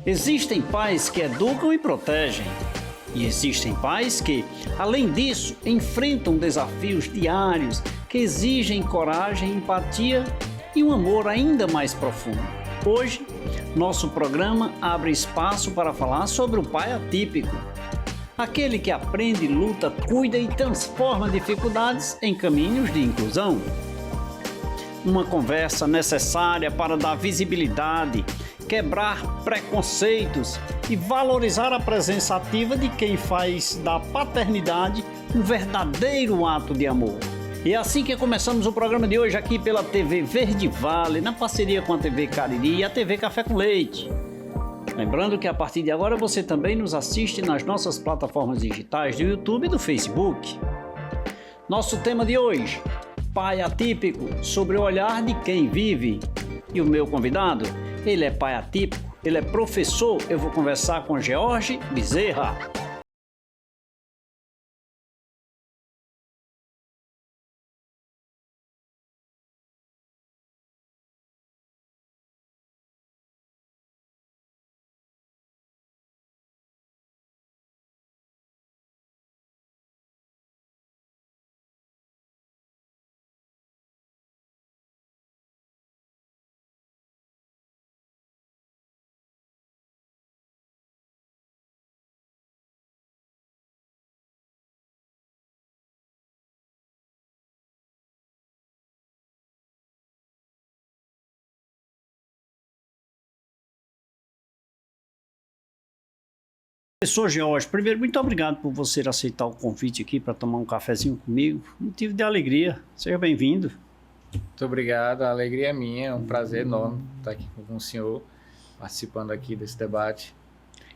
Existem pais que educam e protegem. E existem pais que, além disso, enfrentam desafios diários que exigem coragem, empatia e um amor ainda mais profundo. Hoje, nosso programa abre espaço para falar sobre o pai atípico. Aquele que aprende, luta, cuida e transforma dificuldades em caminhos de inclusão. Uma conversa necessária para dar visibilidade, quebrar preconceitos e valorizar a presença ativa de quem faz da paternidade um verdadeiro ato de amor. E é assim que começamos o programa de hoje aqui pela TV Verde Vale, na parceria com a TV Cariri e a TV Café com Leite. Lembrando que a partir de agora você também nos assiste nas nossas plataformas digitais do YouTube e do Facebook. Nosso tema de hoje, pai atípico, sobre o olhar de quem vive. E o meu convidado, ele é pai atípico, ele é professor, eu vou conversar com George Bezerra. Professor George, primeiro, muito obrigado por você aceitar o convite aqui para tomar um cafezinho comigo. Motivo de alegria. Seja bem-vindo. Muito obrigado, a alegria é minha, é um prazer enorme estar aqui com o senhor, participando aqui desse debate.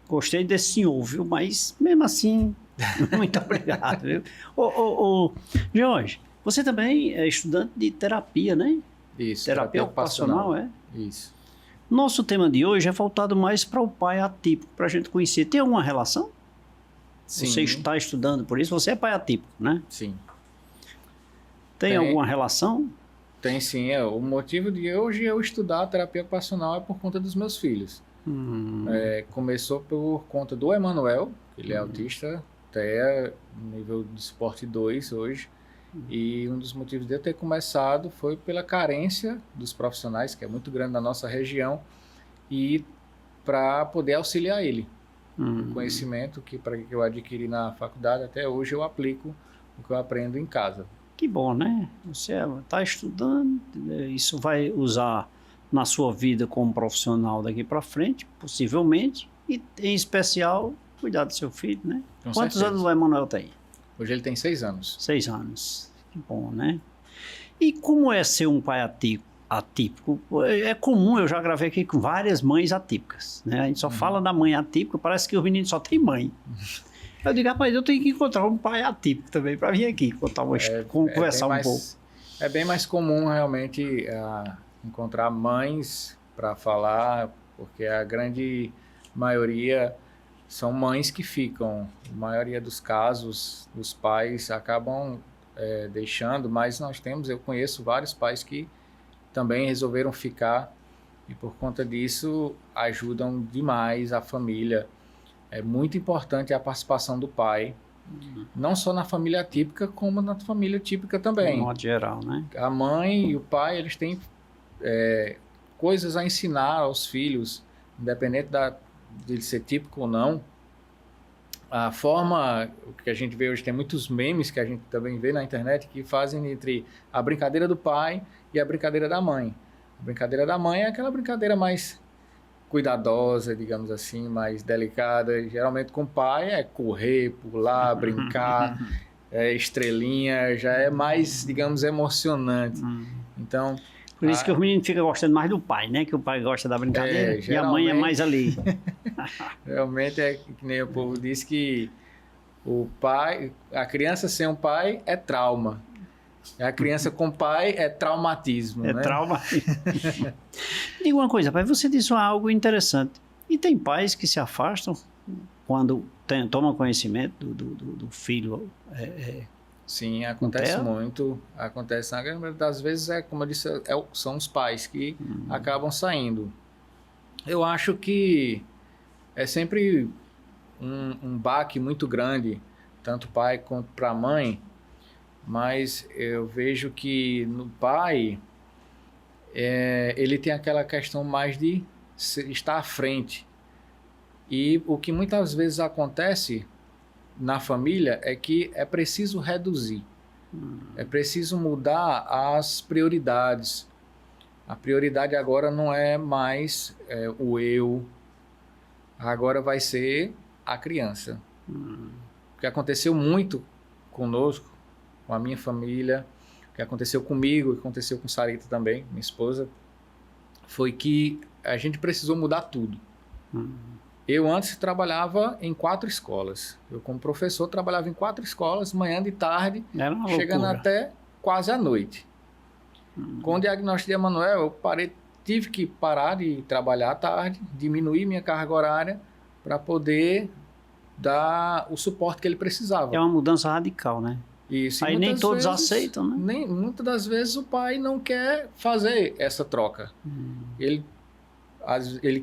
Gostei desse senhor, viu? Mas, mesmo assim, muito obrigado, viu? George, você também é estudante de terapia, né? Isso, terapia ocupacional, é? Isso. Nosso tema de hoje é voltado mais para o pai atípico, para a gente conhecer. Tem alguma relação? Sim. Você está estudando por isso, você é pai atípico, né? Sim. Tem alguma relação? Tem sim. O motivo de hoje eu estudar a terapia ocupacional é por conta dos meus filhos. Começou por conta do Emanuel, ele é autista, até nível de suporte 2 hoje. E um dos motivos de eu ter começado foi pela carência dos profissionais, que é muito grande na nossa região, e para poder auxiliar ele. O conhecimento que eu adquiri na faculdade, até hoje eu aplico o que eu aprendo em casa. Que bom, né? Você está estudando, isso vai usar na sua vida como profissional daqui para frente, possivelmente, e em especial, cuidar do seu filho, né? Com Quantos certeza. anos o Emanuel tem? Hoje ele tem 6 anos. 6 anos. Que bom, né? E como é ser um pai atípico? É comum, eu já gravei aqui com várias mães atípicas, né? A gente só fala da mãe atípica, parece que os meninos só têm mãe. Eu digo, rapaz, eu tenho que encontrar um pai atípico também para vir aqui conversar um pouco. É bem mais comum realmente encontrar mães para falar, porque a grande maioria são mães que ficam. A maioria dos casos, os pais acabam deixando, mas eu conheço vários pais que também resolveram ficar e por conta disso ajudam demais a família. É muito importante a participação do pai, não só na família típica, como na família típica também. De modo geral, né? A mãe e o pai, eles têm coisas a ensinar aos filhos, independente de ele ser típico ou não. A forma que a gente vê hoje, tem muitos memes que a gente também vê na internet que fazem entre a brincadeira do pai e a brincadeira da mãe. A brincadeira da mãe é aquela brincadeira mais cuidadosa, digamos assim, mais delicada. Geralmente com o pai é correr, pular, brincar, estrelinha, já é mais, digamos, emocionante. Então, por isso que os meninos ficam gostando mais do pai, né? Que o pai gosta da brincadeira e a mãe é mais ali. Realmente é que nem o povo diz que a criança sem um pai é trauma. A criança com pai é traumatismo, né? Trauma. Diga uma coisa, pai, você disse algo interessante. E tem pais que se afastam quando tomam conhecimento do filho. Sim, acontece muito. Acontece na grande maioria das vezes, como eu disse, são os pais que acabam saindo. Eu acho que é sempre um baque muito grande, tanto pai quanto para a mãe, mas eu vejo que no pai, ele tem aquela questão mais de estar à frente. E o que muitas vezes acontece na família é que é preciso reduzir, é preciso mudar as prioridades. A prioridade agora não é mais o eu, agora vai ser a criança. O que aconteceu muito conosco, com a minha família, o que aconteceu comigo, o que aconteceu com Sarita também, minha esposa, foi que a gente precisou mudar tudo. Eu antes trabalhava em 4 escolas. Eu, como professor, trabalhava em 4 escolas, manhã e tarde, chegando até quase à noite. Com o diagnóstico de Emanuel, eu tive que parar de trabalhar à tarde, diminuir minha carga horária para poder dar o suporte que ele precisava. É uma mudança radical, né? Isso. Aí nem todos aceitam, né? Muitas das vezes o pai não quer fazer essa troca. Ele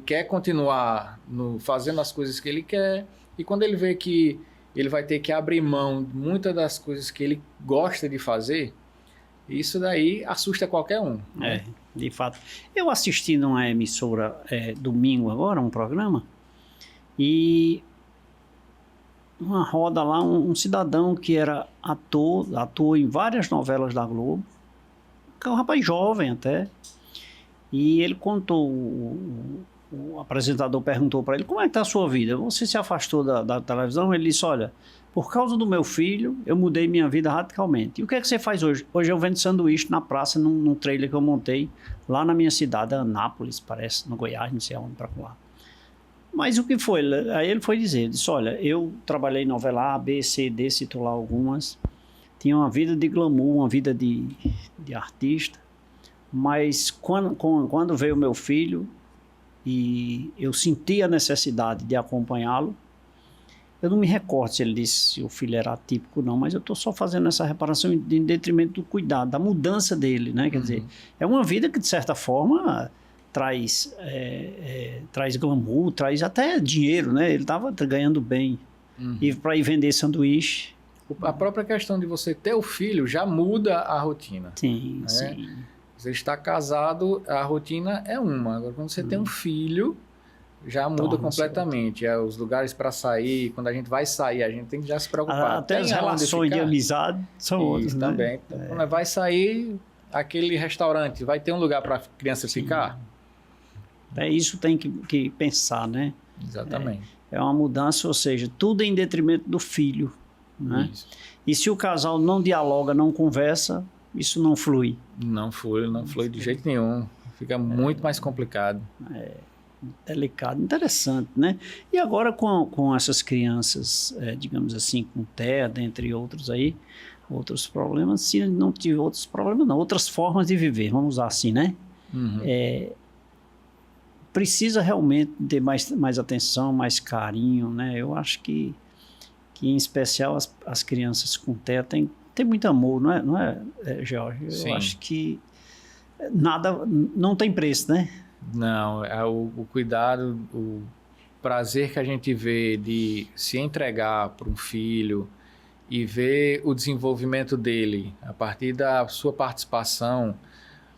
quer continuar fazendo as coisas que ele quer, e quando ele vê que ele vai ter que abrir mão de muitas das coisas que ele gosta de fazer, isso daí assusta qualquer um. Né? De fato. Eu assisti numa emissora domingo agora, um programa, e uma roda lá, um cidadão que era atuou em várias novelas da Globo, que é um rapaz jovem até, e ele contou, o apresentador perguntou para ele, como é que está a sua vida? Você se afastou da televisão? Ele disse, olha, por causa do meu filho, eu mudei minha vida radicalmente. E o que é que você faz hoje? Hoje eu vendo sanduíche na praça, num trailer que eu montei lá na minha cidade, Anápolis, parece, no Goiás, não sei aonde, para lá. Mas o que foi? Aí ele foi dizer, disse, olha, eu trabalhei em novela A, B, C, D, citou lá algumas, tinha uma vida de glamour, uma vida de artista, mas quando veio meu filho e eu senti a necessidade de acompanhá-lo, eu não me recordo se ele disse se o filho era atípico ou não, mas eu estou só fazendo essa reparação em detrimento do cuidado, da mudança dele, né? Quer dizer, é uma vida que de certa forma traz glamour, traz até dinheiro, né? Ele estava ganhando bem. E para ir vender sanduíche. A própria questão de você ter o filho já muda a rotina. Sim, né? sim. Você está casado, a rotina é uma. Agora, quando você tem um filho, já muda completamente. Os lugares para sair, quando a gente vai sair, a gente tem que já se preocupar. Até as relações de amizade são outras, né? Também. Então, quando vai sair, aquele restaurante, vai ter um lugar para a criança ficar? Isso tem que pensar, né? Exatamente. É uma mudança, ou seja, tudo em detrimento do filho, né? Isso. E se o casal não dialoga, não conversa, isso não flui. Não flui de jeito nenhum. Fica muito mais complicado. Delicado, interessante, né? E agora com essas crianças, digamos assim, com TEA, dentre outros aí, outros problemas, se não tiver outros problemas, não, outras formas de viver, vamos usar assim, né? Precisa realmente ter mais atenção, mais carinho, né? Eu acho que em especial as crianças com TEA têm muito amor, não é, Jorge? Sim. Eu acho que não tem preço, né? Não, o cuidado, o prazer que a gente vê de se entregar para um filho e ver o desenvolvimento dele a partir da sua participação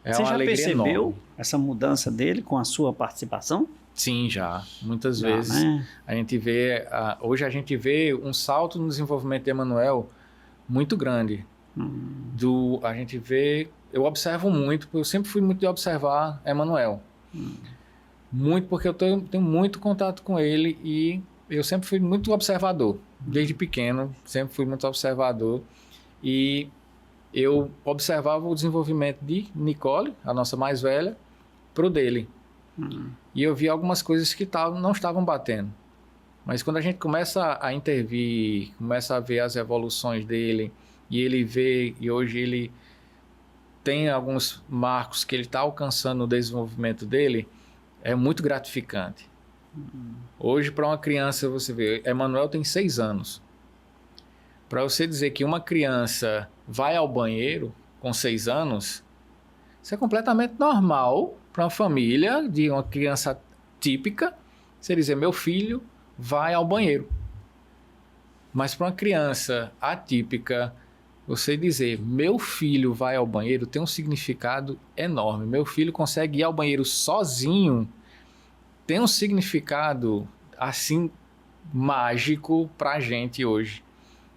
é uma alegria enorme. Você já percebeu essa mudança dele com a sua participação? Sim, já. Muitas vezes. Né? A gente vê, hoje a gente vê um salto no desenvolvimento de Emanuel muito grande. A gente vê, eu observo muito, porque eu sempre fui muito de observar Emanuel. Muito, porque eu tenho muito contato com ele e eu sempre fui muito observador. Desde pequeno, sempre fui muito observador. E eu observava o desenvolvimento de Nicole, a nossa mais velha, pro dele. E eu vi algumas coisas que não estavam batendo. Mas quando a gente começa a intervir, começa a ver as evoluções dele, e ele vê, e hoje ele tem alguns marcos que ele está alcançando no desenvolvimento dele, é muito gratificante. Hoje, para uma criança, você vê, Emanuel tem 6 anos. Para você dizer que uma criança vai ao banheiro com 6 anos, isso é completamente normal para uma família de uma criança típica. Você dizer, meu filho vai ao banheiro. Mas para uma criança atípica, você dizer, meu filho vai ao banheiro, tem um significado enorme. Meu filho consegue ir ao banheiro sozinho, tem um significado, assim, mágico para a gente hoje.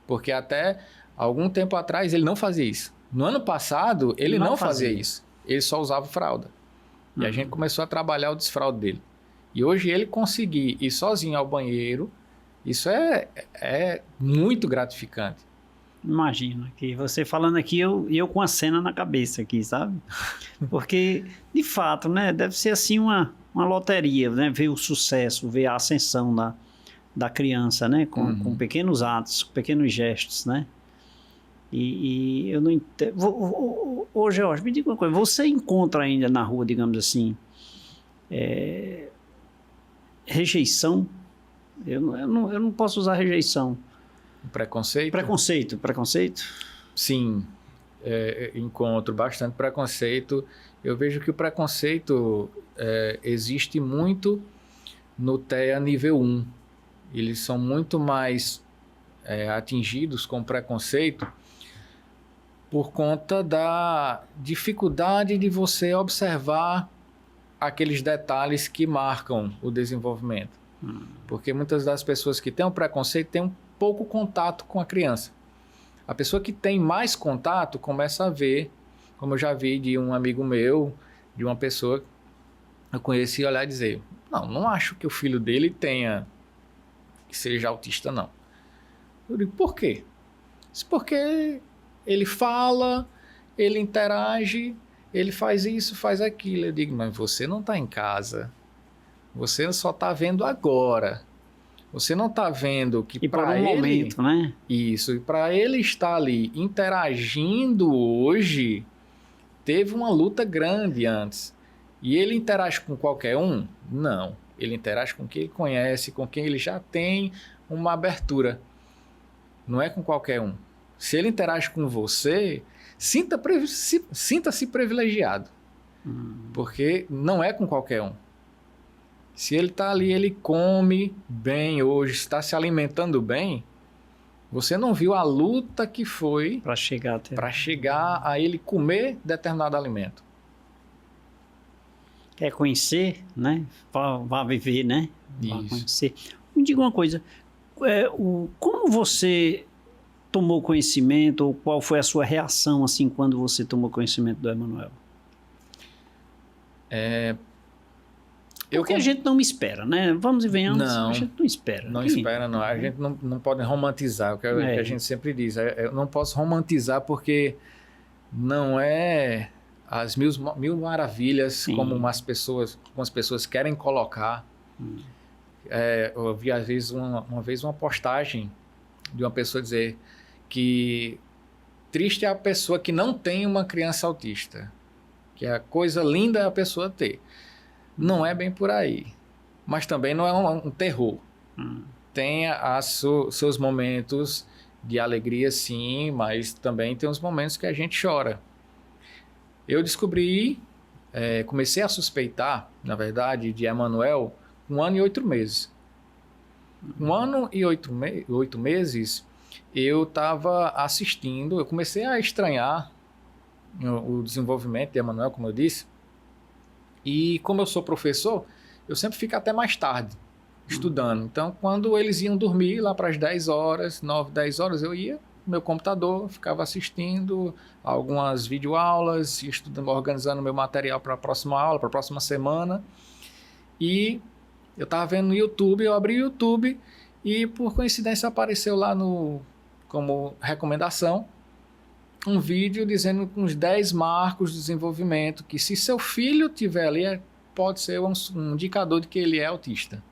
Porque até algum tempo atrás ele não fazia isso. No ano passado, ele não fazia isso. Ele só usava fralda. E a gente começou a trabalhar o desfraude dele. E hoje ele conseguir ir sozinho ao banheiro, isso é muito gratificante. Imagina, que você falando aqui, eu com a cena na cabeça aqui, sabe? Porque, de fato, né, deve ser assim uma loteria, né? Ver o sucesso, ver a ascensão da criança, né? Com pequenos atos, pequenos gestos, né? E eu não entendo... Ô, Jorge, me diga uma coisa, você encontra ainda na rua, digamos assim, rejeição? Eu não posso usar rejeição. Preconceito? Preconceito? Sim, encontro bastante preconceito. Eu vejo que o preconceito existe muito no TEA nível 1. Eles são muito mais atingidos com preconceito por conta da dificuldade de você observar aqueles detalhes que marcam o desenvolvimento. Porque muitas das pessoas que têm um preconceito têm um pouco contato com a criança. A pessoa que tem mais contato começa a ver, como eu já vi de um amigo meu, de uma pessoa que eu conheci, olhar e dizer, não acho que o filho dele que seja autista, não. Eu digo, por quê? Porque ele fala, ele interage, ele faz isso, faz aquilo. Eu digo, mas você não está em casa. Você só está vendo agora. Você não está vendo que para ele... momento, né? Isso. E para ele estar ali interagindo hoje, teve uma luta grande antes. E ele interage com qualquer um? Não. Ele interage com quem ele conhece, com quem ele já tem uma abertura. Não é com qualquer um. Se ele interage com você, sinta-se privilegiado. Porque não é com qualquer um. Se ele está ali, ele come bem hoje, está se alimentando bem, você não viu a luta que foi para chegar a ele comer determinado alimento. Quer conhecer, né? Vá viver, né? Vá conhecer. Me diga uma coisa, como você tomou conhecimento, ou qual foi a sua reação assim quando você tomou conhecimento do Emanuel? Porque a gente não espera, né? Vamos e venhamos, a gente não espera. Não espera, não. A gente não pode romantizar, o que a gente sempre diz. Eu não posso romantizar porque não é as mil maravilhas como algumas pessoas querem colocar. Eu vi, às vezes, uma vez uma postagem de uma pessoa dizer que triste é a pessoa que não tem uma criança autista. Que a coisa linda é a pessoa ter. Não é bem por aí, mas também não é um terror. Tem seus momentos de alegria, sim, mas também tem os momentos que a gente chora. Eu descobri, comecei a suspeitar, na verdade, de Emanuel 1 ano e 8 meses. 1 ano e 8 meses, eu estava assistindo, eu comecei a estranhar o desenvolvimento de Emanuel, como eu disse. E como eu sou professor, eu sempre fico até mais tarde estudando. Então, quando eles iam dormir, lá para as 10 horas, 9, 10 horas, eu ia no meu computador, ficava assistindo algumas videoaulas, estudando, organizando meu material para a próxima aula, para a próxima semana. E eu estava vendo no YouTube, eu abri o YouTube e, por coincidência, apareceu lá como recomendação um vídeo dizendo uns 10 marcos de desenvolvimento que, se seu filho tiver ali, pode ser um indicador de que ele é autista.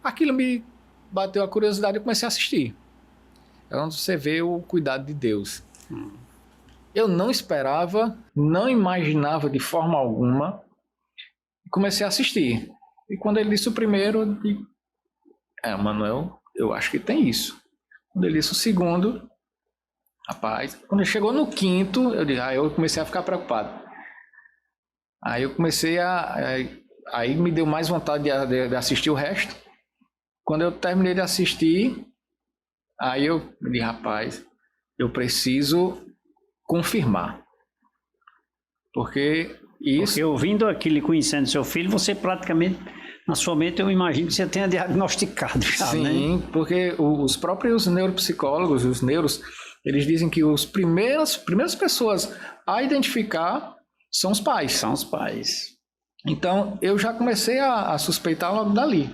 Aquilo me bateu a curiosidade e eu comecei a assistir. É onde você vê o cuidado de Deus. Eu não esperava, não imaginava de forma alguma, e comecei a assistir. E quando ele disse o primeiro, eu disse, Manuel, eu acho que tem isso. Quando ele disse o segundo, rapaz, quando ele chegou no quinto, eu comecei a ficar preocupado. Aí eu comecei aí me deu mais vontade de assistir o resto. quando eu terminei de assistir, aí eu disse, rapaz, eu preciso confirmar. Porque ouvindo aquilo, conhecendo seu filho, você praticamente, na sua mente, eu imagino que você tenha diagnosticado já, sim, né? porque os próprios neuropsicólogos, os neuros, eles dizem que as primeiras pessoas a identificar são os pais. São os pais. Então, eu já comecei a suspeitar logo dali.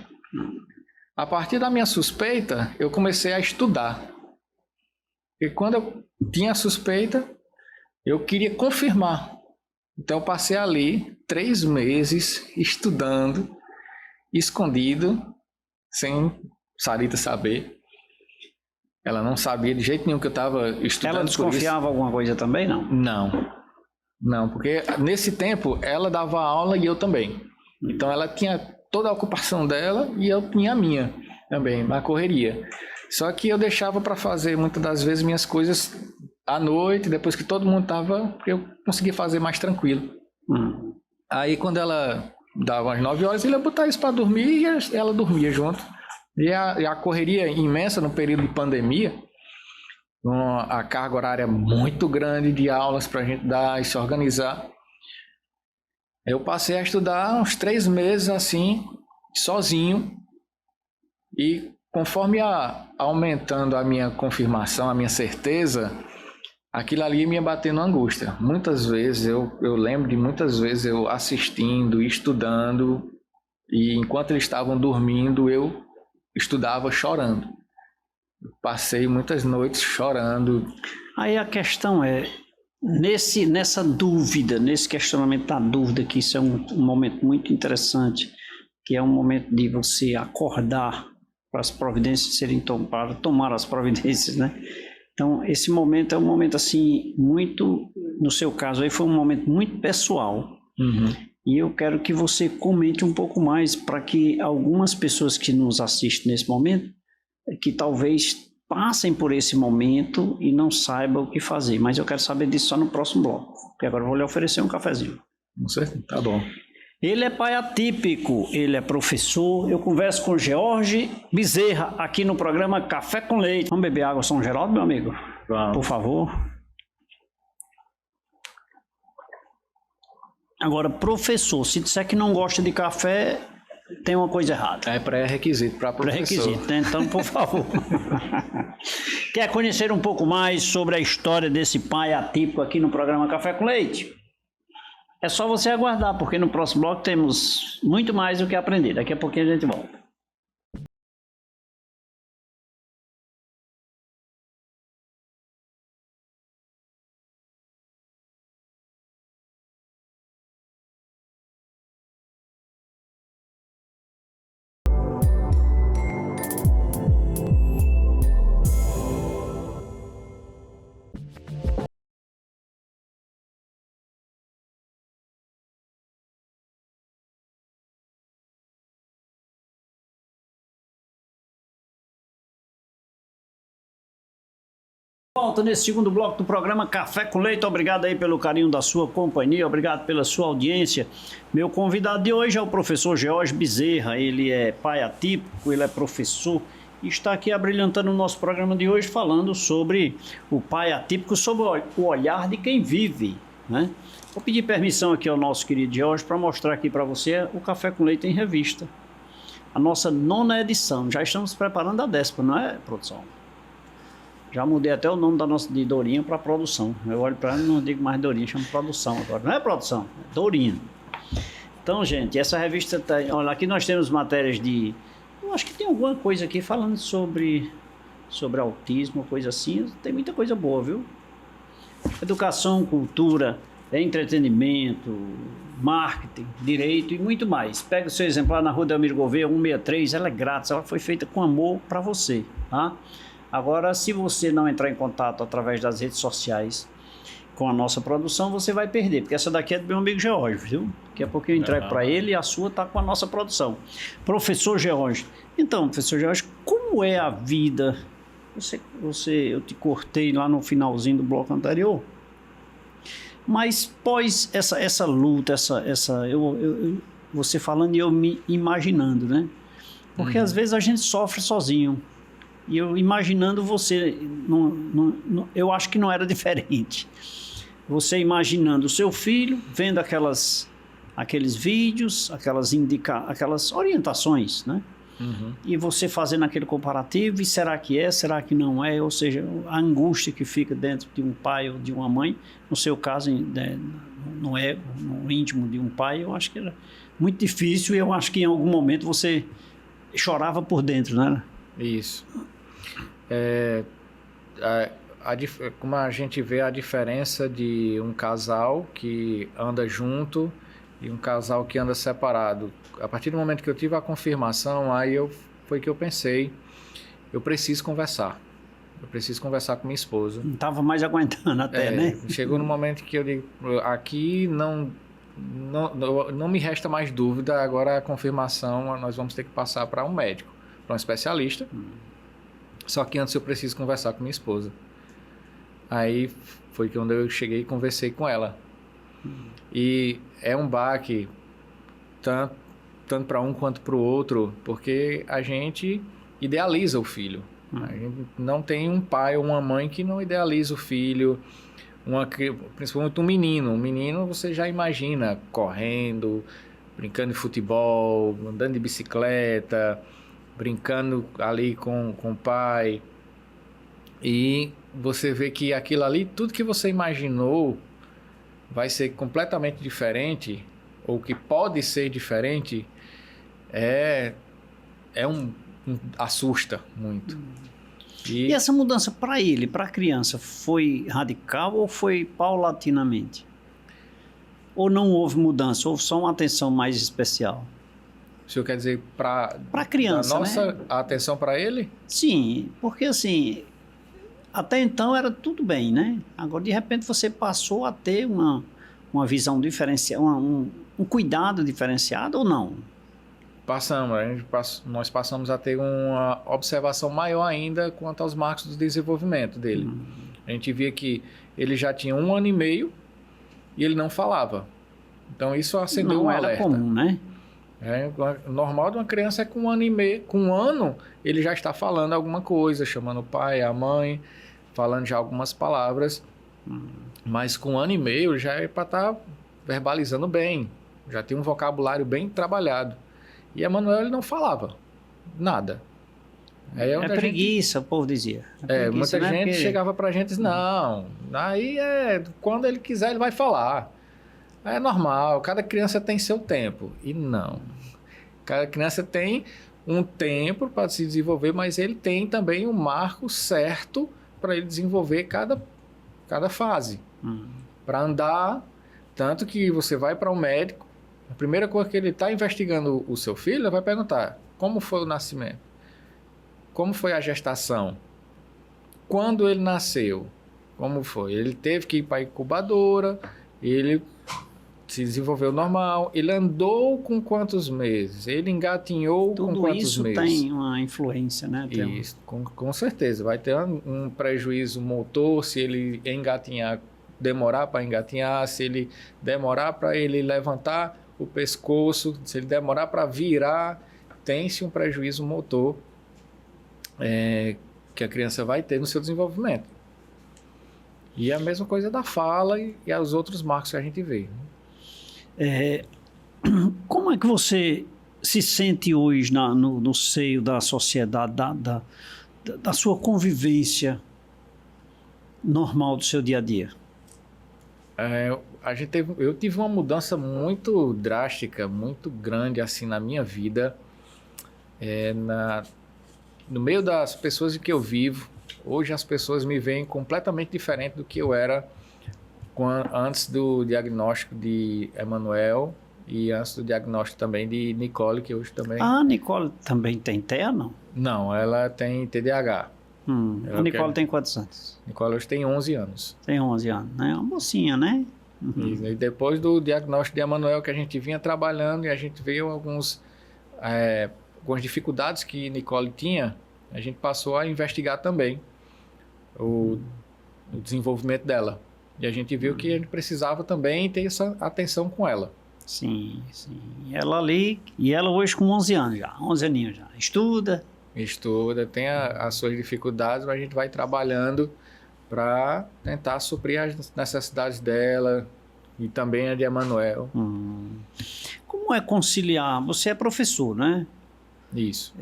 A partir da minha suspeita, eu comecei a estudar. E quando eu tinha a suspeita, eu queria confirmar. Então, eu passei ali 3 meses estudando, escondido, sem Sarita saber. Ela não sabia de jeito nenhum que eu estava estudando. Ela desconfiava alguma coisa também, não? Não, porque nesse tempo ela dava aula e eu também. Então ela tinha toda a ocupação dela e eu tinha a minha também, na correria. Só que eu deixava para fazer muitas das vezes minhas coisas à noite, depois que todo mundo estava, porque eu conseguia fazer mais tranquilo. Aí quando ela dava umas 9 horas, ele ia botar isso para dormir e ela dormia junto. E a correria imensa no período de pandemia, a carga horária muito grande de aulas para a gente dar e se organizar. Eu passei a estudar uns 3 meses assim, sozinho, e conforme aumentando a minha confirmação, a minha certeza, aquilo ali me ia batendo angústia. Muitas vezes, eu lembro de muitas vezes eu assistindo, estudando, e enquanto eles estavam dormindo, eu estudava chorando. Passei muitas noites chorando. Aí a questão é, nessa dúvida, nesse questionamento da dúvida, que isso é um momento muito interessante, que é um momento de você acordar para as providências serem tomadas, tomar as providências, né? Então, esse momento é um momento, assim, muito, no seu caso aí, foi um momento muito pessoal. E eu quero que você comente um pouco mais para que algumas pessoas que nos assistem nesse momento, que talvez passem por esse momento e não saibam o que fazer. Mas eu quero saber disso só no próximo bloco, porque agora eu vou lhe oferecer um cafezinho. Com certeza, tá bom. Ele é pai atípico, ele é professor. Eu converso com George Bezerra aqui no programa Café com Leite. Vamos beber água São Geraldo, meu amigo? Vamos. Por favor. Agora, professor, se disser que não gosta de café, tem uma coisa errada. É pré-requisito para professor. Pré-requisito, né? Então, por favor. Quer conhecer um pouco mais sobre a história desse pai atípico aqui no programa Café com Leite? É só você aguardar, porque no próximo bloco temos muito mais do que aprender. Daqui a pouquinho a gente volta. Volta nesse segundo bloco do programa Café com Leite. Obrigado aí pelo carinho da sua companhia, obrigado pela sua audiência. Meu convidado de hoje é o professor George Bezerra. Ele é pai atípico, ele é professor e está aqui abrilhantando o nosso programa de hoje falando sobre o pai atípico, sobre o olhar de quem vive, né? Vou pedir permissão aqui ao nosso querido George para mostrar aqui para você o Café com Leite em revista. A nossa 9ª edição, já estamos preparando a 10ª, não é, produção? Já mudei até o nome da nossa de Dourinha para produção. Eu olho para ela e não digo mais Dourinha, chamo produção agora. Não é produção, é Dourinha. Então, gente, essa revista tá... Olha, aqui nós temos matérias de... Eu acho que tem alguma coisa aqui falando sobre autismo, coisa assim. Tem muita coisa boa, viu? Educação, cultura, entretenimento, marketing, direito e muito mais. Pega o seu exemplar na Rua Delmiro Gouveia 163, ela é grátis, ela foi feita com amor para você, tá? Agora, se você não entrar em contato através das redes sociais com a nossa produção, você vai perder, porque essa daqui é do meu amigo George, viu? Daqui a pouco eu entrego para ele e a sua está com a nossa produção. Professor George. Então, professor George, como é a vida? Eu te cortei lá no finalzinho do bloco anterior, mas pós essa luta, você falando e eu me imaginando, né? Porque às vezes a gente sofre sozinho. E eu imaginando você, eu acho que não era diferente. Você imaginando o seu filho, vendo aqueles vídeos, aquelas orientações, né? E você fazendo aquele comparativo, e será que é, será que não é? Ou seja, a angústia que fica dentro de um pai ou de uma mãe, no seu caso, no ego, no íntimo de um pai, eu acho que era muito difícil, e eu acho que em algum momento você chorava por dentro, né? Isso. Como a gente vê a diferença de um casal que anda junto e um casal que anda separado. A partir do momento que eu tive a confirmação, foi que eu pensei, eu preciso conversar. Eu preciso conversar com minha esposa. Não estava mais aguentando até, né? Chegou no momento que eu digo, aqui não me resta mais dúvida, agora a confirmação, nós vamos ter que passar para um médico, para um especialista. Só que antes eu preciso conversar com minha esposa. Aí foi quando eu cheguei e conversei com ela. E é um baque, tanto para um quanto para o outro, porque a gente idealiza o filho. A gente não tem um pai ou uma mãe que não idealiza o filho, principalmente um menino. Um menino você já imagina correndo, brincando de futebol, andando de bicicleta, brincando ali com o pai. E você vê que aquilo ali, tudo que você imaginou vai ser completamente diferente, ou que pode ser diferente, assusta muito. E essa mudança para ele, para a criança, foi radical ou foi paulatinamente? Ou não houve mudança, houve só uma atenção mais especial? O senhor quer dizer para a criança, a nossa né? atenção para ele? Sim, porque assim, até então era tudo bem, né? Agora, de repente, você passou a ter uma visão diferenciada, um cuidado diferenciado ou não? Nós passamos a ter uma observação maior ainda quanto aos marcos do desenvolvimento dele. A gente via que ele já tinha 1 ano e meio e ele não falava. Então isso acendeu um alerta. Não era comum, né? O normal de uma criança é com 1 ano e meio. Com 1 ano ele já está falando alguma coisa, chamando o pai, a mãe, falando já algumas palavras. Mas com 1 ano e meio ele já é para estar verbalizando bem. Já tem um vocabulário bem trabalhado. E Emanuel ele não falava nada. É preguiça, o povo dizia. Muita gente chegava pra gente e disse, não, aí quando ele quiser ele vai falar. É normal, cada criança tem seu tempo. E não. Cada criança tem um tempo para se desenvolver, mas ele tem também um marco certo para ele desenvolver cada fase. Para andar, tanto que você vai para um médico, a primeira coisa que ele está investigando o seu filho, ele vai perguntar como foi o nascimento, como foi a gestação, quando ele nasceu, como foi. Ele teve que ir para a incubadora, ele se desenvolveu normal, ele andou com quantos meses, ele engatinhou com quantos meses. Tudo isso tem uma influência, né? Isso, com certeza. Vai ter um prejuízo motor se ele engatinhar, demorar para engatinhar, se ele demorar para ele levantar o pescoço, se ele demorar para virar, tem-se um prejuízo motor que a criança vai ter no seu desenvolvimento. E a mesma coisa da fala e os outros marcos que a gente vê. Como é que você se sente hoje no seio da sociedade, da sua convivência normal do seu dia a dia? Eu tive uma mudança muito drástica, muito grande assim na minha vida, no meio das pessoas em que eu vivo. Hoje as pessoas me veem completamente diferente do que eu era antes do diagnóstico de Emanuel e antes do diagnóstico também de Nicole, que hoje também... Ah, a Nicole também tem TEA, não? Não, ela tem TDAH. A Nicole tem quantos anos? Nicole hoje tem 11 anos. Tem 11 anos, né? É uma mocinha, né? E depois do diagnóstico de Emanuel, que a gente vinha trabalhando e a gente viu algumas dificuldades que Nicole tinha, a gente passou a investigar também o desenvolvimento dela. E a gente viu que a gente precisava também ter essa atenção com ela. Sim, sim. E ela hoje com 11 anos já, 11 aninhos já. Estuda. Estuda, tem as suas dificuldades, mas a gente vai trabalhando para tentar suprir as necessidades dela e também a de Emanuel. Como é conciliar? Você é professor, né? Isso.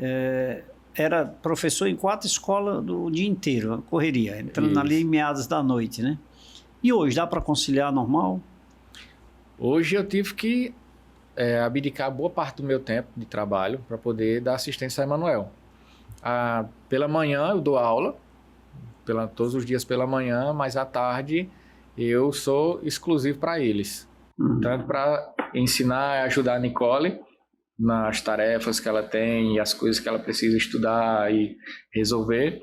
Era professor em 4 escolas do dia inteiro, correria, entrando Isso. ali em meados da noite, né? E hoje, dá para conciliar normal? Hoje eu tive que abdicar boa parte do meu tempo de trabalho para poder dar assistência a Emanuel. Pela manhã eu dou aula, todos os dias pela manhã, mas à tarde eu sou exclusivo para eles. Tanto para ensinar e ajudar a Nicole nas tarefas que ela tem e as coisas que ela precisa estudar e resolver,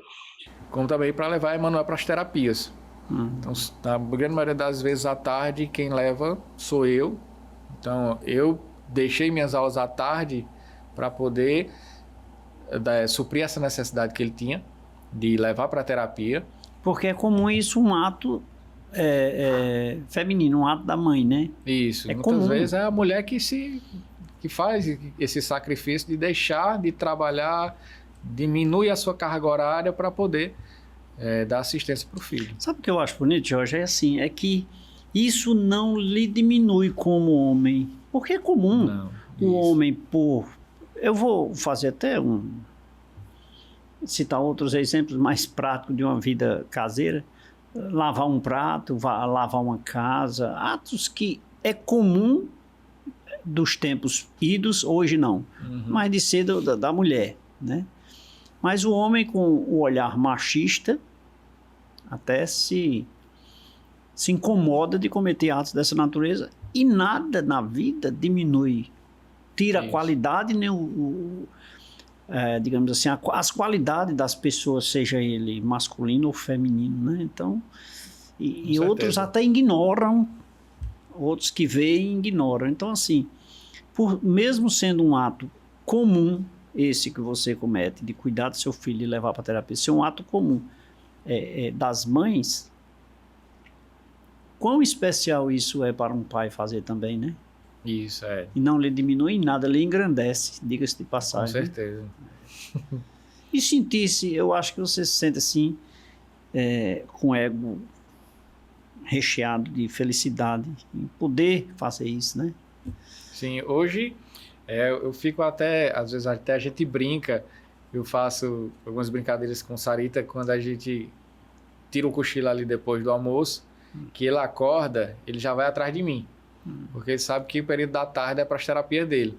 como também para levar a Emanuel para as terapias. Então, na grande maioria das vezes à tarde, quem leva sou eu. Então, eu deixei minhas aulas à tarde para poder suprir essa necessidade que ele tinha de levar para a terapia. Porque é comum isso, um ato feminino, um ato da mãe, né? Isso, é muitas comum. vezes é a mulher que faz esse sacrifício de deixar de trabalhar, diminui a sua carga horária para poder dar assistência para o filho. Sabe o que eu acho bonito, Jorge? É assim, é que isso não lhe diminui como homem. Porque é comum o homem Eu vou fazer até citar outros exemplos mais práticos de uma vida caseira. Lavar um prato, lavar uma casa, atos que é comum dos tempos idos, hoje não, mas de ser da mulher, né? Mas o homem com o olhar machista até se incomoda de cometer atos dessa natureza e nada na vida diminui, tira a qualidade, nem digamos assim, as qualidades das pessoas, seja ele masculino ou feminino, né? Então, e outros até ignoram, outros que veem ignoram. Então, assim, mesmo sendo um ato comum, esse que você comete, de cuidar do seu filho e levar para a terapia, ser um ato comum das mães, quão especial isso é para um pai fazer também, né? Isso, E não lhe diminui em nada, lhe engrandece, diga-se de passagem. Com certeza. E sentir-se, eu acho que você se sente assim, com o ego recheado de felicidade em poder fazer isso, né? Sim, hoje eu fico às vezes até a gente brinca, eu faço algumas brincadeiras com Sarita quando a gente tira um cochilo ali depois do almoço, que ele acorda, ele já vai atrás de mim. Porque ele sabe que o período da tarde é para as terapias dele.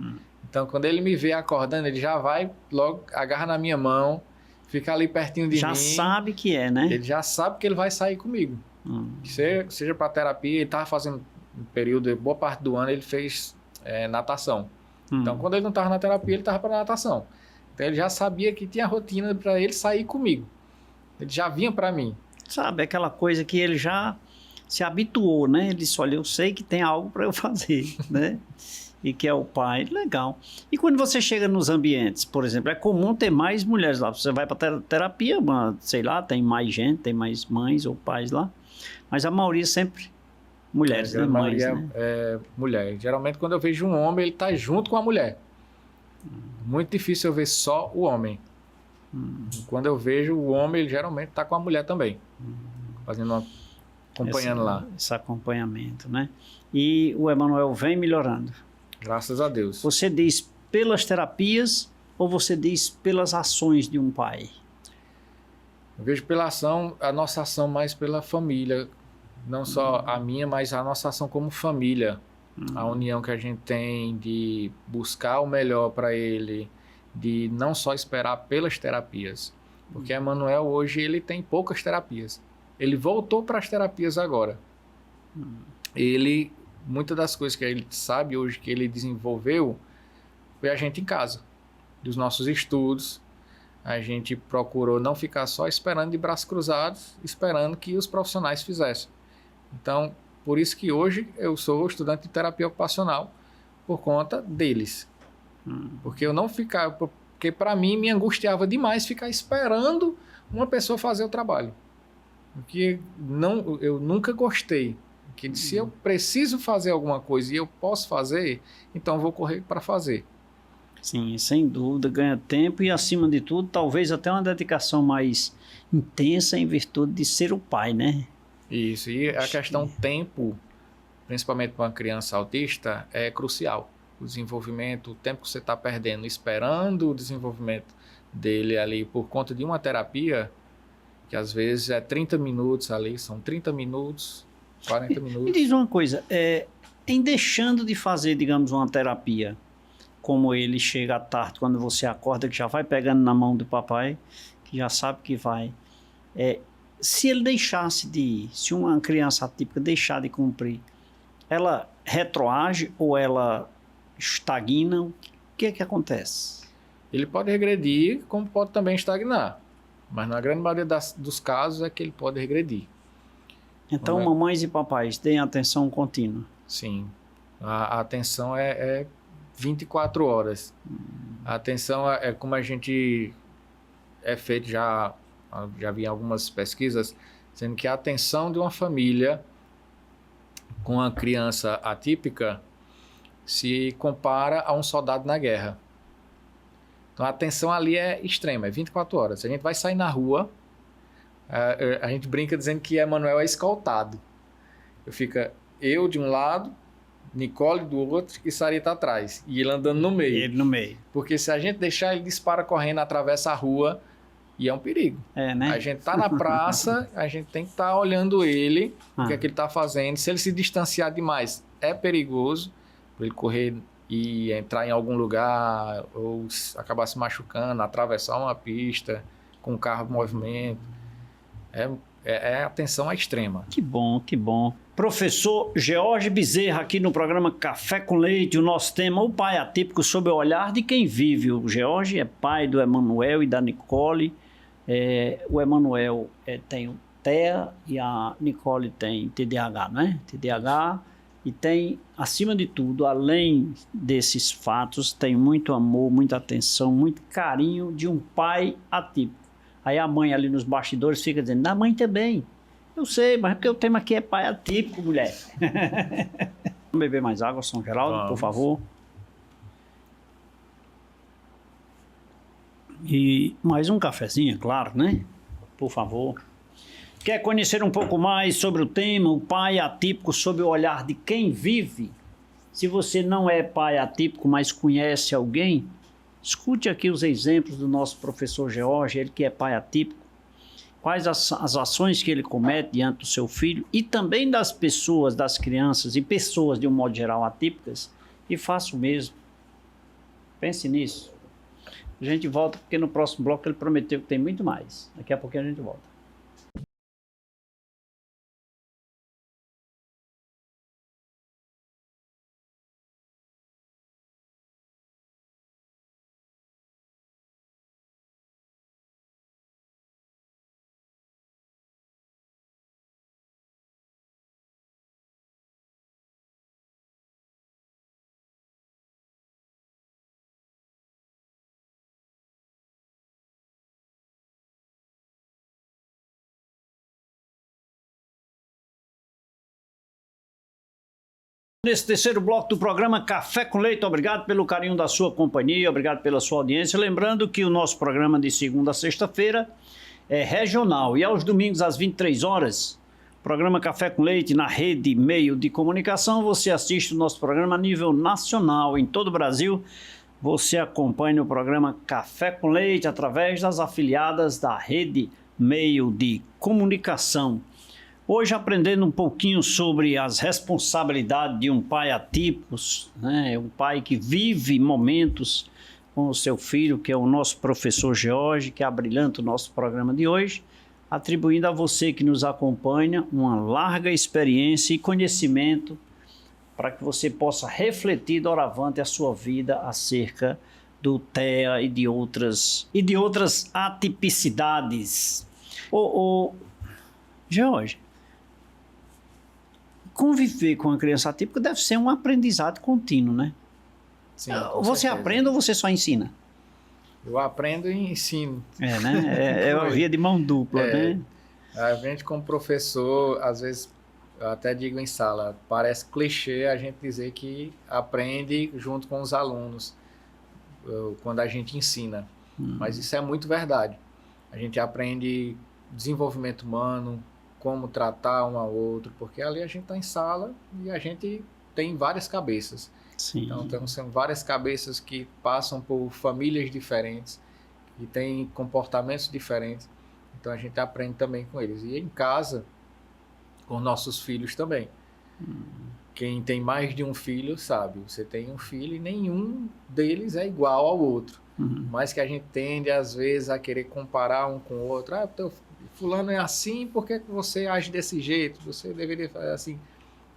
Então, quando ele me vê acordando, ele já vai logo, agarra na minha mão, fica ali pertinho de mim. Já sabe que né? Ele já sabe que ele vai sair comigo. Seja para terapia, ele estava fazendo um período, boa parte do ano, ele fez natação. Então, quando ele não estava na terapia, ele estava para natação. Então, ele já sabia que tinha rotina para ele sair comigo. Ele já vinha para mim. Sabe, aquela coisa que ele já se habituou, né? Ele disse, olha, eu sei que tem algo para eu fazer, né? E que é o pai, legal. E quando você chega nos ambientes, por exemplo, é comum ter mais mulheres lá. Você vai para terapia, sei lá, tem mais gente, tem mais mães ou pais lá. Mas a maioria sempre mulheres, né? Mães, né? Mulher. Geralmente, quando eu vejo um homem, ele está junto com a mulher. Muito difícil eu ver só o homem. Quando eu vejo o homem, ele geralmente está com a mulher também. Acompanhando lá. Esse acompanhamento, né? E o Emanuel vem melhorando. Graças a Deus. Você diz pelas terapias ou você diz pelas ações de um pai? Eu vejo a nossa ação mais pela família. Não só a minha, mas a nossa ação como família. A união que a gente tem de buscar o melhor para ele, de não só esperar pelas terapias. Porque Emanuel hoje ele tem poucas terapias. Ele voltou para as terapias agora. Muitas das coisas que ele sabe hoje que ele desenvolveu foi a gente em casa. Dos nossos estudos, a gente procurou não ficar só esperando de braços cruzados, esperando que os profissionais fizessem. Então, por isso que hoje eu sou estudante de terapia ocupacional, por conta deles. Porque eu não ficava... Porque para mim me angustiava demais ficar esperando uma pessoa fazer o trabalho. Porque eu nunca gostei Que se eu preciso fazer alguma coisa e eu posso fazer, então eu vou correr para fazer. Sim, sem dúvida, ganha tempo e, acima de tudo, talvez até uma dedicação mais intensa em virtude de ser o pai, né? Isso, e a questão tempo, principalmente para uma criança autista, é crucial. O desenvolvimento, o tempo que você está perdendo esperando o desenvolvimento dele ali por conta de uma terapia, que às vezes é 30 minutos ali, são 30 minutos, 40 Me minutos. diz uma coisa, em deixando de fazer, digamos, uma terapia, como ele chega à tarde, quando você acorda, que já vai pegando na mão do papai, que já sabe que vai, se ele deixasse de ir, se uma criança atípica deixar de cumprir, ela retroage ou ela estagna? O que é que acontece? Ele pode regredir, como pode também estagnar. Mas na grande maioria dos casos é que ele pode regredir. Então, mamães e papais deem atenção contínua. Sim. A atenção é 24 horas. A atenção é como a gente feito, já vi em algumas pesquisas, sendo que a atenção de uma família com uma criança atípica se compara a um soldado na guerra. Então a atenção ali é extrema, é 24 horas. Se a gente vai sair na rua, a gente brinca dizendo que Emanuel é escoltado. Fica eu de um lado, Nicole do outro e Sarita atrás. E ele andando no meio. Ele no meio. Porque se a gente deixar, ele dispara correndo, atravessa a rua e é um perigo. Né? A gente tá na praça, a gente tem que estar olhando ele, o que é que ele está fazendo. Se ele se distanciar demais, é perigoso para ele correr e entrar em algum lugar ou acabar se machucando, atravessar uma pista com um carro em movimento. Atenção extrema. Que bom, que bom. Professor George Bezerra, aqui no programa Café com Leite, o nosso tema, o pai atípico sob o olhar de quem vive. O George é pai do Emanuel e da Nicole. O Emanuel tem o TEA e a Nicole tem TDAH, não é? TDAH. E tem, acima de tudo, além desses fatos, tem muito amor, muita atenção, muito carinho de um pai atípico. Aí a mãe ali nos bastidores fica dizendo, da mãe também. Eu sei, mas é porque o tema aqui é pai atípico, mulher. Vamos beber mais água, São Geraldo, por favor. E mais um cafezinho, claro, né? Por favor. Quer conhecer um pouco mais sobre o tema, o pai atípico sob o olhar de quem vive? Se você não é pai atípico, mas conhece alguém, escute aqui os exemplos do nosso professor George, ele que é pai atípico, quais as ações que ele comete diante do seu filho e também das pessoas, das crianças e pessoas de um modo geral atípicas, e faça o mesmo. Pense nisso. A gente volta porque no próximo bloco ele prometeu que tem muito mais. Daqui a pouquinho a gente volta. Nesse terceiro bloco do programa Café com Leite, obrigado pelo carinho da sua companhia, obrigado pela sua audiência. Lembrando que o nosso programa de segunda a sexta-feira é regional e aos domingos às 23 horas, programa Café com Leite na rede Meio de Comunicação, você assiste o nosso programa a nível nacional em todo o Brasil. Você acompanha o programa Café com Leite através das afiliadas da rede Meio de Comunicação. Hoje aprendendo um pouquinho sobre as responsabilidades de um pai atípico, né? Um pai que vive momentos com o seu filho, que é o nosso professor George, que abrilhanta o nosso programa de hoje, atribuindo a você que nos acompanha uma larga experiência e conhecimento para que você possa refletir doravante a sua vida acerca do TEA e de outras atipicidades. George, conviver com uma criança atípica deve ser um aprendizado contínuo, né? Sim, você certeza. aprende ou você só ensina? Eu aprendo e ensino. Né? É uma via de mão dupla, né? A gente como professor, às vezes, eu até digo em sala, parece clichê a gente dizer que aprende junto com os alunos quando a gente ensina, mas isso é muito verdade. A gente aprende desenvolvimento humano, como tratar um ao outro, porque ali a gente está em sala e a gente tem várias cabeças. Sim. Então são várias cabeças que passam por famílias diferentes e têm comportamentos diferentes. Então a gente aprende também com eles. E em casa, com nossos filhos também. Quem tem mais de um filho sabe, você tem um filho e nenhum deles é igual ao outro. Mas que a gente tende, às vezes, a querer comparar um com o outro. Ah, teu fulano é assim, por que você age desse jeito? Você deveria fazer assim.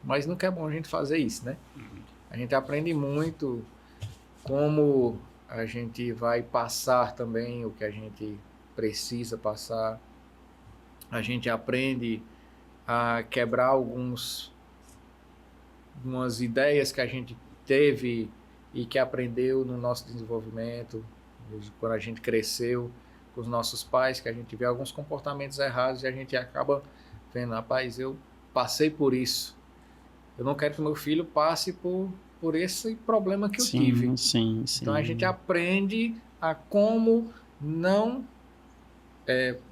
Mas nunca é bom a gente fazer isso, né? A gente aprende muito como a gente vai passar também o que a gente precisa passar. A gente aprende a quebrar algumas ideias que a gente teve e que aprendeu no nosso desenvolvimento, quando a gente cresceu com os nossos pais, que a gente vê alguns comportamentos errados e a gente acaba vendo, rapaz, eu passei por isso. Eu não quero que meu filho passe por esse problema que eu tive. Sim. Então a gente aprende a como não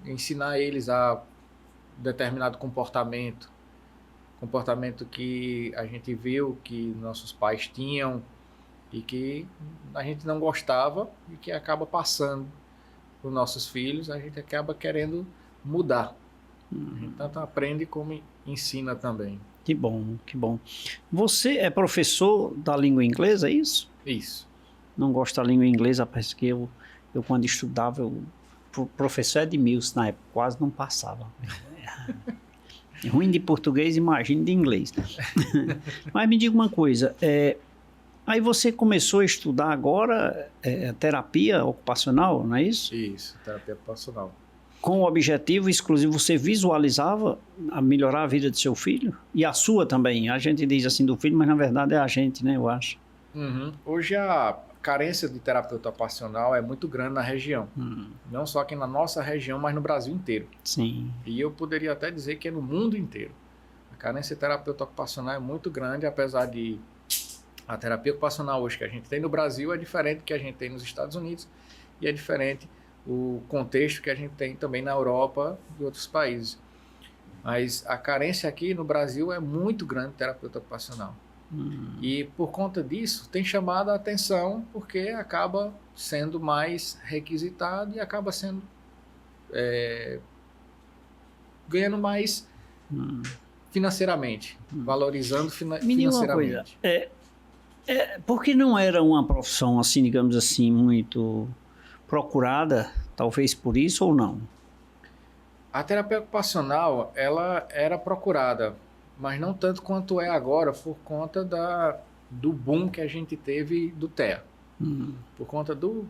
ensinar eles a determinado comportamento que a gente viu que nossos pais tinham e que a gente não gostava e que acaba passando para os nossos filhos, a gente acaba querendo mudar. A gente tanto aprende como ensina também. Que bom, que bom. Você é professor da língua inglesa, é isso? Isso. Não gosto da língua inglesa, parece que eu quando estudava, professor Edmilson, na época, quase não passava. Ruim de português, imagine de inglês. Mas me diga uma coisa, aí você começou a estudar agora terapia ocupacional, não é isso? Isso, terapia ocupacional. Com o objetivo exclusivo, você visualizava a melhorar a vida do seu filho? E a sua também. A gente diz assim do filho, mas na verdade é a gente, né, eu acho. Hoje a carência de terapeuta ocupacional é muito grande na região. Não só aqui na nossa região, mas no Brasil inteiro. Sim. E eu poderia até dizer que é no mundo inteiro. A carência de terapeuta ocupacional é muito grande, apesar de a terapia ocupacional hoje que a gente tem no Brasil é diferente do que a gente tem nos Estados Unidos e é diferente o contexto que a gente tem também na Europa e outros países. Mas a carência aqui no Brasil é muito grande de terapeuta ocupacional. E por conta disso tem chamado a atenção porque acaba sendo mais requisitado e acaba sendo ganhando mais financeiramente, valorizando financeiramente. Porque não era uma profissão assim, digamos assim, muito procurada, talvez por isso ou não? A terapia ocupacional, ela era procurada, mas não tanto quanto é agora, por conta do boom que a gente teve do TEA. Por conta do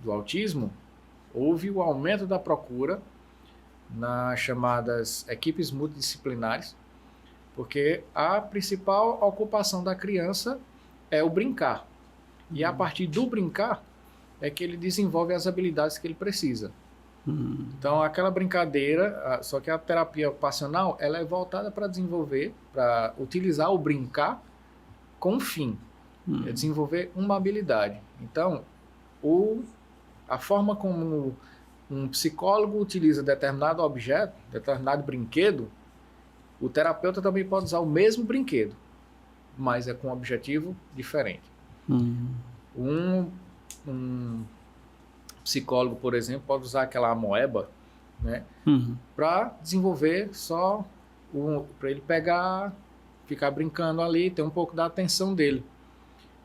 autismo, houve o aumento da procura nas chamadas equipes multidisciplinares, porque a principal ocupação da criança é o brincar. E a partir do brincar é que ele desenvolve as habilidades que ele precisa. Então, aquela brincadeira, só que a terapia ocupacional, ela é voltada para desenvolver, para utilizar o brincar com um fim, é desenvolver uma habilidade. Então, a forma como um psicólogo utiliza determinado objeto, determinado brinquedo, o terapeuta também pode usar o mesmo brinquedo, mas é com um objetivo diferente. Um psicólogo, por exemplo, pode usar aquela amoeba, né, para desenvolver só para ele pegar, ficar brincando ali, ter um pouco da atenção dele.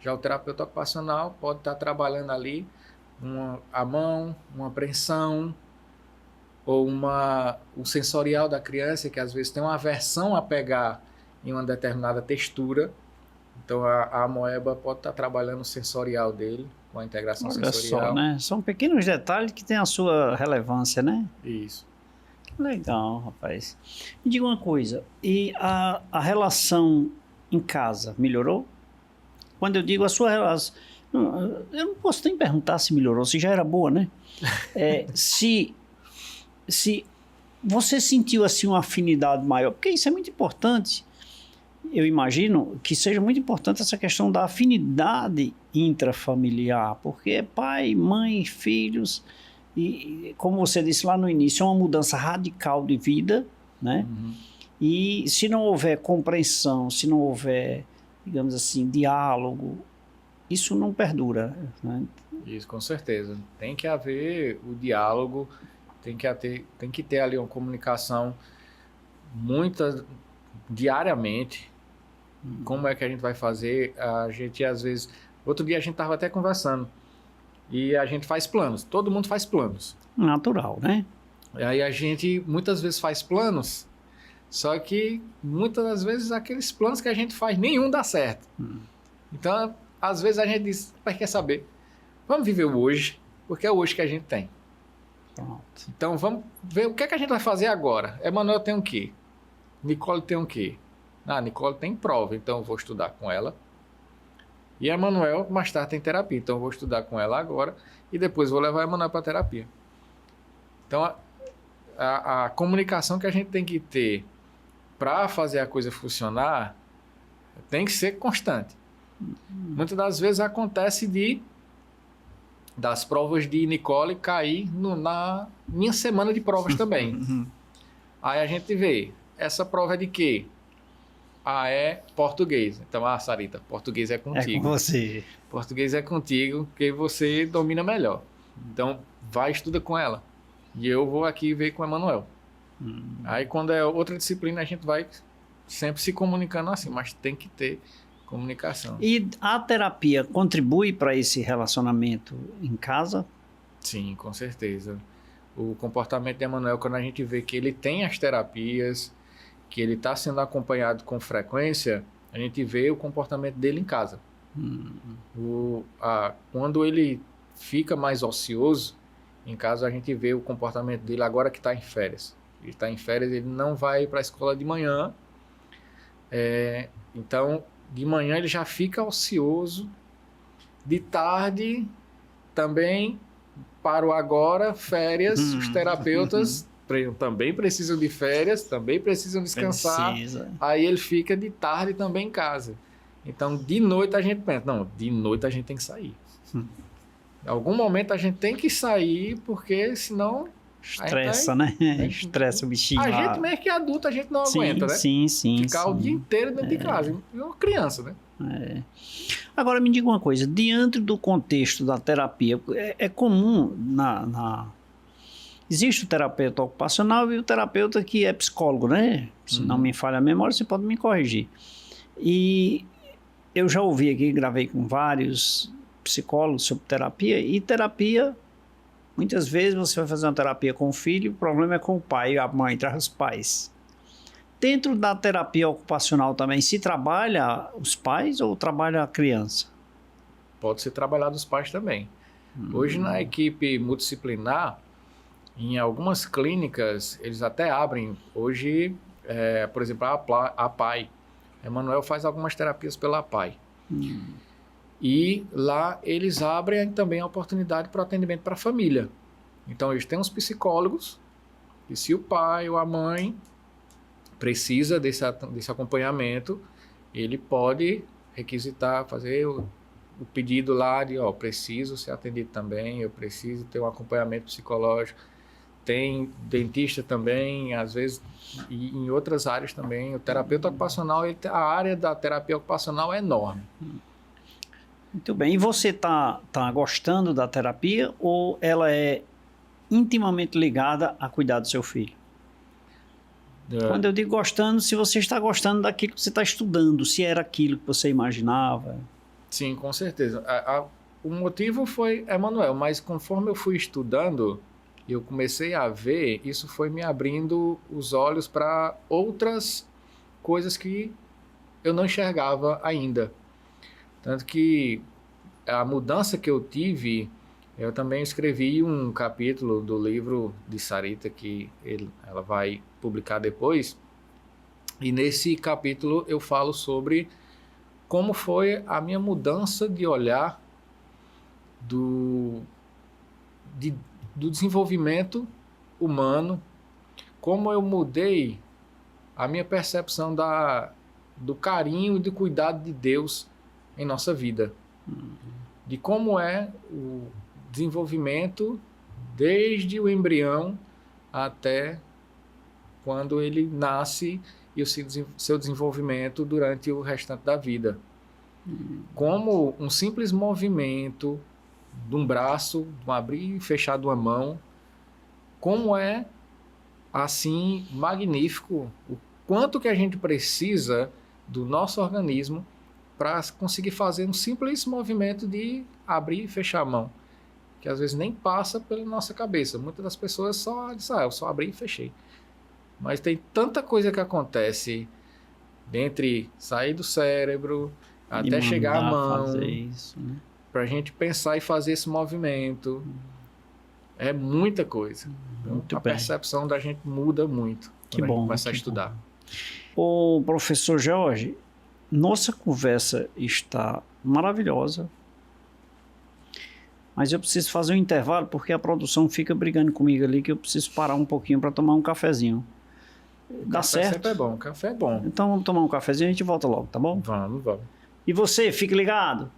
Já o terapeuta ocupacional pode estar trabalhando ali a mão, uma apreensão, ou o sensorial da criança, que às vezes tem uma aversão a pegar em uma determinada textura. Então a amoeba pode estar trabalhando o sensorial dele, com a integração sensorial. Só, né? São pequenos detalhes que têm a sua relevância, né? Isso. Que legal, rapaz. Me diga uma coisa, e a relação em casa melhorou? Quando eu digo a sua relação, eu não posso nem perguntar se melhorou, se já era boa, né? Se você sentiu assim uma afinidade maior? Porque isso é muito importante. Eu imagino que seja muito importante essa questão da afinidade intrafamiliar, porque é pai, mãe, filhos, e como você disse lá no início, é uma mudança radical de vida, né? Uhum. E se não houver compreensão, se não houver, digamos assim, diálogo, isso não perdura, né? Isso, com certeza. Tem que haver o diálogo, tem que ter ali uma comunicação diariamente. Como é que a gente vai fazer? A gente, às vezes... Outro dia a gente estava até conversando e a gente faz planos. Todo mundo faz planos. Natural, né? E aí a gente, muitas vezes, faz planos, só que, muitas das vezes, aqueles planos que a gente faz, nenhum dá certo. Então, às vezes a gente diz, mas quer saber? Vamos viver o hoje, porque é o hoje que a gente tem. Pronto. Então, vamos ver o que é que a gente vai fazer agora. Emanuel tem o quê? Nicole tem o quê? Nicole tem prova, então eu vou estudar com ela. E a Emanuel, mais tarde, tem terapia, então eu vou estudar com ela agora e depois vou levar a Emanuel para terapia. Então, a comunicação que a gente tem que ter para fazer a coisa funcionar tem que ser constante. Muitas das vezes acontece das provas de Nicole cair na minha semana de provas também. Aí a gente vê, essa prova é de quê? É português. Então, Sarita, português é contigo. É com você. Português é contigo, que você domina melhor. Então, vai e estuda com ela. E eu vou aqui ver com o Emanuel. Aí, quando é outra disciplina, a gente vai sempre se comunicando assim, mas tem que ter comunicação. E a terapia contribui para esse relacionamento em casa? Sim, com certeza. O comportamento de Emanuel, quando a gente vê que ele tem as terapias, que ele está sendo acompanhado com frequência, a gente vê o comportamento dele em casa. Quando ele fica mais ocioso, em casa a gente vê o comportamento dele agora que está em férias. Ele está em férias, ele não vai para a escola de manhã. Então, de manhã ele já fica ocioso. De tarde, também, para o agora, férias, os terapeutas também precisam de férias, também precisam descansar. Aí ele fica de tarde também em casa. Então, de noite a gente pensa, não, de noite a gente tem que sair. Em algum momento a gente tem que sair, porque senão... Estressa, né? Estressa o bichinho A lá. gente mesmo que é adulto, a gente não aguenta, né? Sim. Ficar o dia inteiro dentro de casa. E uma criança, né? Agora, me diga uma coisa. Diante do contexto da terapia, é comum existe o terapeuta ocupacional e o terapeuta que é psicólogo, né? Se não me falha a memória, você pode me corrigir. E eu já ouvi aqui, gravei com vários psicólogos sobre terapia, e terapia, muitas vezes você vai fazer uma terapia com o filho, o problema é com o pai, a mãe, traz os pais. Dentro da terapia ocupacional também, se trabalha os pais ou trabalha a criança? Pode ser trabalhado os pais também. Hoje, na equipe multidisciplinar, em algumas clínicas, eles até abrem. Hoje, por exemplo, a PAI. Emanuel faz algumas terapias pela PAI. E lá eles abrem também a oportunidade para atendimento para a família. Então, eles têm uns psicólogos, e se o pai ou a mãe precisa desse acompanhamento, ele pode requisitar, fazer o pedido lá de, preciso ser atendido também, eu preciso ter um acompanhamento psicológico. Tem dentista também, às vezes, e em outras áreas também. O terapeuta ocupacional, a área da terapia ocupacional é enorme. Muito bem. E você está gostando da terapia ou ela é intimamente ligada a cuidar do seu filho? Quando eu digo gostando, se você está gostando daquilo que você está estudando, se era aquilo que você imaginava. Sim, com certeza. O motivo foi Emanuel, mas conforme eu fui estudando, eu comecei a ver, isso foi me abrindo os olhos para outras coisas que eu não enxergava ainda. Tanto que a mudança que eu tive, eu também escrevi um capítulo do livro de Sarita, que ela vai publicar depois. E nesse capítulo eu falo sobre como foi a minha mudança de olhar do desenvolvimento humano, como eu mudei a minha percepção do carinho e do cuidado de Deus em nossa vida. De como é o desenvolvimento desde o embrião até quando ele nasce e o seu desenvolvimento durante o restante da vida. Como um simples movimento de um braço, de um abrir e fechar de uma mão, como é assim magnífico o quanto que a gente precisa do nosso organismo para conseguir fazer um simples movimento de abrir e fechar a mão, que às vezes nem passa pela nossa cabeça. Muitas das pessoas só dizem, eu só abri e fechei. Mas tem tanta coisa que acontece dentre sair do cérebro até chegar à mão, né? Para a gente pensar e fazer esse movimento. É muita coisa. Muito bem. A percepção da gente muda muito quando a gente começa a estudar. Ô, professor Jorge, nossa conversa está maravilhosa, mas eu preciso fazer um intervalo porque a produção fica brigando comigo ali que eu preciso parar um pouquinho para tomar um cafezinho. Dá certo? Café é bom, café é bom. Então vamos tomar um cafezinho e a gente volta logo, tá bom? Vamos. E você, fique ligado.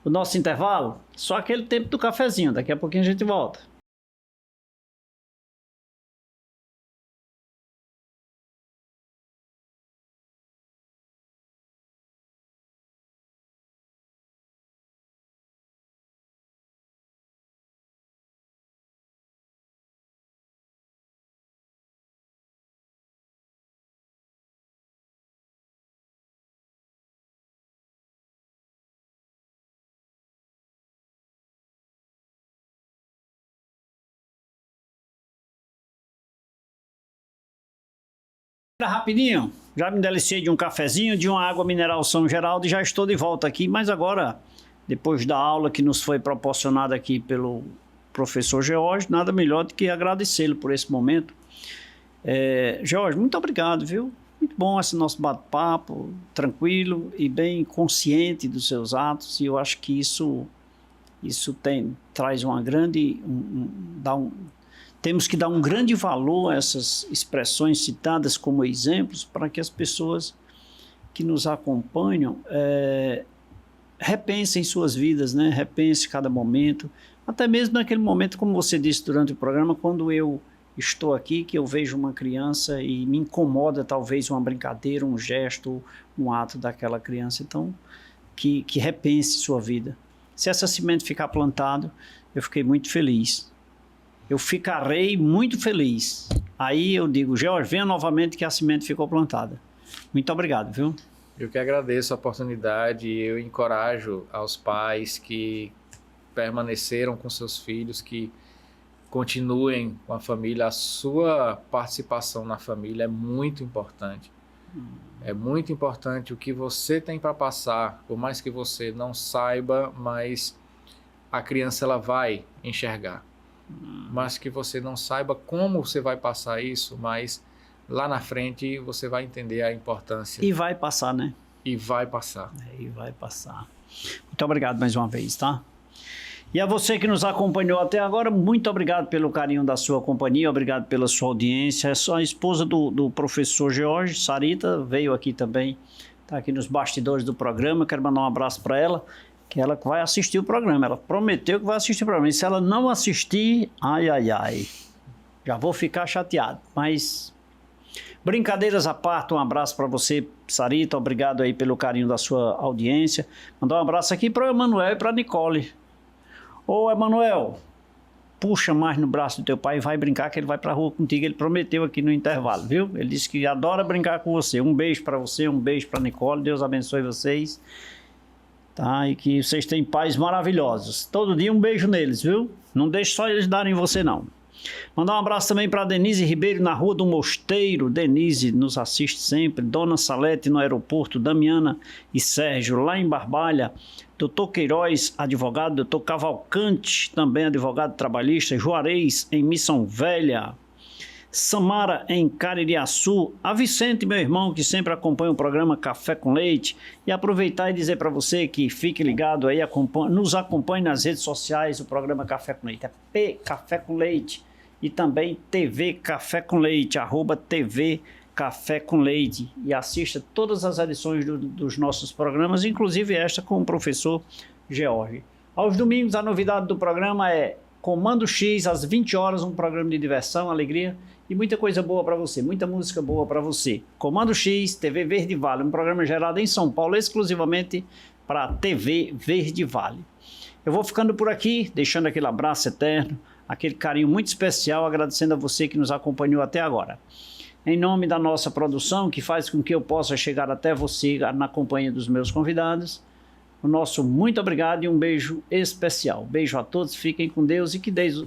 O nosso intervalo, só aquele tempo do cafezinho. Daqui a pouquinho a gente volta. Rapidinho, já me deliciei de um cafezinho, de uma água mineral São Geraldo e já estou de volta aqui, mas agora, depois da aula que nos foi proporcionada aqui pelo professor George, nada melhor do que agradecê-lo por esse momento. George, muito obrigado, viu? Muito bom esse nosso bate-papo, tranquilo e bem consciente dos seus atos, e eu acho que isso traz uma grande... Temos que dar um grande valor a essas expressões citadas como exemplos para que as pessoas que nos acompanham repensem suas vidas, né? Repensem cada momento, até mesmo naquele momento, como você disse durante o programa, quando eu estou aqui, que eu vejo uma criança e me incomoda talvez uma brincadeira, um gesto, um ato daquela criança. Então, que repense sua vida. Se essa semente ficar plantado, eu fiquei muito feliz. Eu ficarei muito feliz. Aí eu digo, George, venha novamente que a semente ficou plantada. Muito obrigado, viu? Eu que agradeço a oportunidade e eu encorajo aos pais que permaneceram com seus filhos, que continuem com a família. A sua participação na família é muito importante. É muito importante o que você tem para passar, por mais que você não saiba, mas a criança ela vai enxergar. Mas que você não saiba como você vai passar isso, mas lá na frente você vai entender a importância. E vai passar, né? E vai passar. E vai passar. Muito obrigado mais uma vez, tá? E a você que nos acompanhou até agora, muito obrigado pelo carinho da sua companhia, obrigado pela sua audiência. A esposa do professor George, Sarita, veio aqui também, está aqui nos bastidores do programa, quero mandar um abraço para ela. Que ela vai assistir o programa, ela prometeu que vai assistir o programa, e se ela não assistir, ai, já vou ficar chateado, mas brincadeiras à parte, um abraço para você, Sarita, obrigado aí pelo carinho da sua audiência, mandar um abraço aqui para o Emanuel e para a Nicole. Ô Emanuel, puxa mais no braço do teu pai e vai brincar que ele vai para a rua contigo, ele prometeu aqui no intervalo, viu? Ele disse que adora brincar com você, um beijo para você, um beijo para a Nicole, Deus abençoe vocês. Tá? E que vocês têm pais maravilhosos. Todo dia um beijo neles, viu? Não deixe só eles darem em você, não. Mandar um abraço também para Denise Ribeiro, na Rua do Mosteiro. Denise nos assiste sempre. Dona Salete, no aeroporto. Damiana e Sérgio, lá em Barbalha. Doutor Queiroz, advogado. Doutor Cavalcante, também advogado trabalhista. Juarez, em Missão Velha. Samara em Caririaçu, a Vicente, meu irmão, que sempre acompanha o programa Café com Leite, e aproveitar e dizer para você que fique ligado aí, nos acompanhe nas redes sociais, o programa Café com Leite, é P Café com Leite, e também TV Café com Leite, @TV Café com Leite, e assista todas as edições dos nossos programas, inclusive esta com o professor George. Aos domingos, a novidade do programa é Comando X, às 20 horas, um programa de diversão, alegria e muita coisa boa para você, muita música boa para você. Comando X, TV Verde Vale, um programa gerado em São Paulo exclusivamente para a TV Verde Vale. Eu vou ficando por aqui, deixando aquele abraço eterno, aquele carinho muito especial, agradecendo a você que nos acompanhou até agora. Em nome da nossa produção, que faz com que eu possa chegar até você na companhia dos meus convidados, o nosso muito obrigado e um beijo especial. Beijo a todos, fiquem com Deus e que Deus